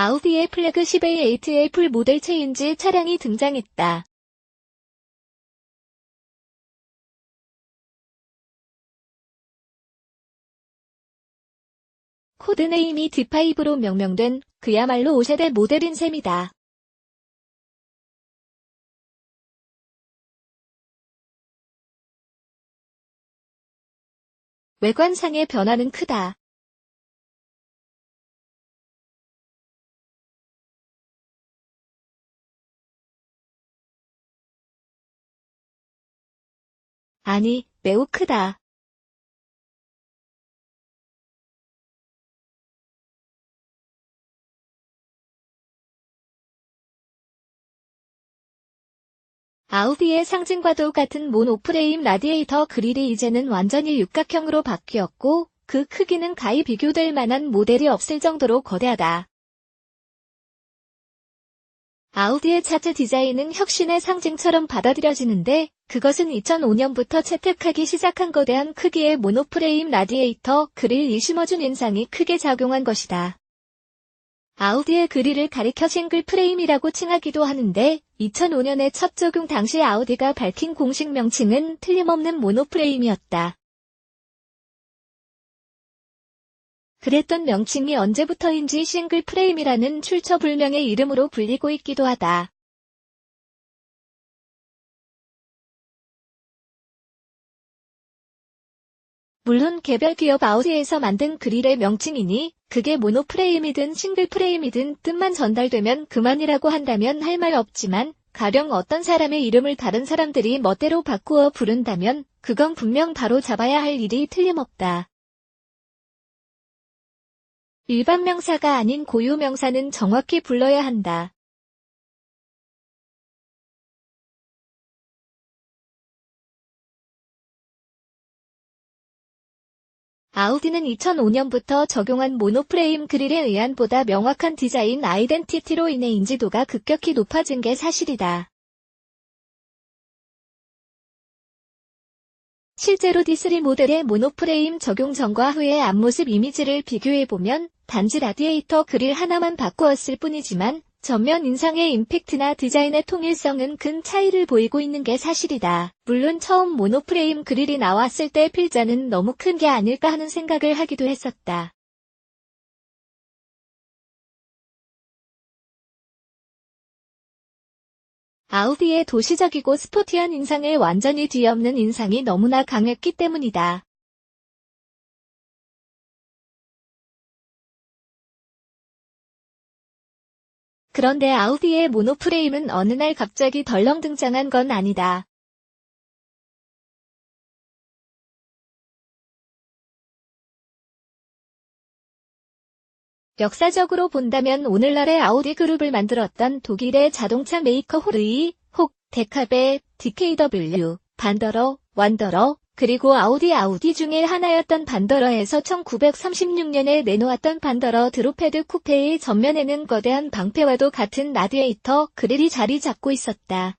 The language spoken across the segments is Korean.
아우디의 플래그십 A8의 풀 모델 체인지 차량이 등장했다. 코드네임이 D5로 명명된 그야말로 5세대 모델인 셈이다. 외관상의 변화는 크다. 아니, 매우 크다. 아우디의 상징과도 같은 모노프레임 라디에이터 그릴이 이제는 완전히 육각형으로 바뀌었고, 그 크기는 가히 비교될 만한 모델이 없을 정도로 거대하다. 아우디의 차체 디자인은 혁신의 상징처럼 받아들여지는데, 그것은 2005년부터 채택하기 시작한 거대한 크기의 모노프레임 라디에이터 그릴이 심어준 인상이 크게 작용한 것이다. 아우디의 그릴을 가리켜 싱글 프레임이라고 칭하기도 하는데 2005년의 첫 적용 당시 아우디가 밝힌 공식 명칭은 틀림없는 모노프레임이었다. 그랬던 명칭이 언제부터인지 싱글 프레임이라는 출처불명의 이름으로 불리고 있기도 하다. 물론 개별 기업 아우디에서 만든 그릴의 명칭이니 그게 모노프레임이든 싱글 프레임이든 뜻만 전달되면 그만이라고 한다면 할 말 없지만 가령 어떤 사람의 이름을 다른 사람들이 멋대로 바꾸어 부른다면 그건 분명 바로 잡아야 할 일이 틀림없다. 일반 명사가 아닌 고유 명사는 정확히 불러야 한다. 아우디는 2005년부터 적용한 모노프레임 그릴에 의한 보다 명확한 디자인 아이덴티티로 인해 인지도가 급격히 높아진 게 사실이다. 실제로 D3 모델의 모노프레임 적용 전과 후의 앞모습 이미지를 비교해보면 단지 라디에이터 그릴 하나만 바꾸었을 뿐이지만 전면 인상의 임팩트나 디자인의 통일성은 큰 차이를 보이고 있는 게 사실이다. 물론 처음 모노프레임 그릴이 나왔을 때 필자는 너무 큰 게 아닐까 하는 생각을 하기도 했었다. 아우디의 도시적이고 스포티한 인상에 완전히 뒤엎는 인상이 너무나 강했기 때문이다. 그런데 아우디의 모노프레임은 어느 날 갑자기 덜렁 등장한 건 아니다. 역사적으로 본다면 오늘날의 아우디 그룹을 만들었던 독일의 자동차 메이커 호르이, 혹, 데카베, DKW, 반더러, 완더러, 그리고 아우디 중에 하나였던 반더러에서 1936년에 내놓았던 반더러 드롭헤드 쿠페의 전면에는 거대한 방패와도 같은 라디에이터 그릴이 자리 잡고 있었다.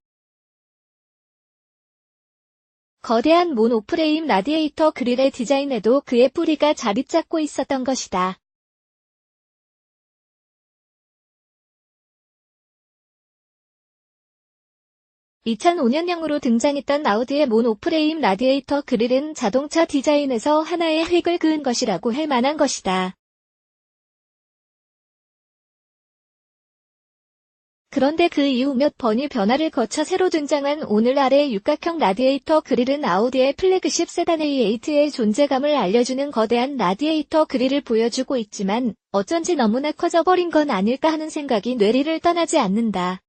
거대한 모노프레임 라디에이터 그릴의 디자인에도 그의 뿌리가 자리 잡고 있었던 것이다. 2005년형으로 등장했던 아우디의 모노프레임 라디에이터 그릴은 자동차 디자인에서 하나의 획을 그은 것이라고 할 만한 것이다. 그런데 그 이후 몇 번의 변화를 거쳐 새로 등장한 오늘날의 육각형 라디에이터 그릴은 아우디의 플래그십 세단 A8의 존재감을 알려주는 거대한 라디에이터 그릴을 보여주고 있지만 어쩐지 너무나 커져버린 건 아닐까 하는 생각이 뇌리를 떠나지 않는다.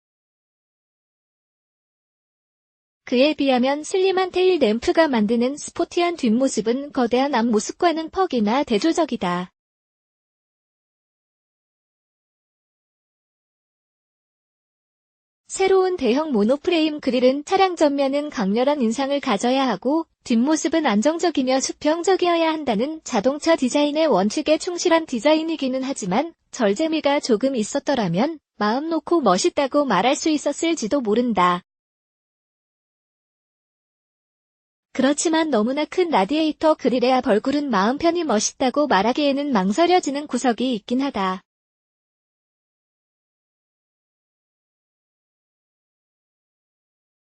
그에 비하면 슬림한 테일 램프가 만드는 스포티한 뒷모습은 거대한 앞모습과는 퍽이나 대조적이다. 새로운 대형 모노프레임 그릴은 차량 전면은 강렬한 인상을 가져야 하고 뒷모습은 안정적이며 수평적이어야 한다는 자동차 디자인의 원칙에 충실한 디자인이기는 하지만 절재미가 조금 있었더라면 마음 놓고 멋있다고 말할 수 있었을지도 모른다. 그렇지만 너무나 큰 라디에이터 그릴에야 벌꿀은 마음 편히 멋있다고 말하기에는 망설여지는 구석이 있긴 하다.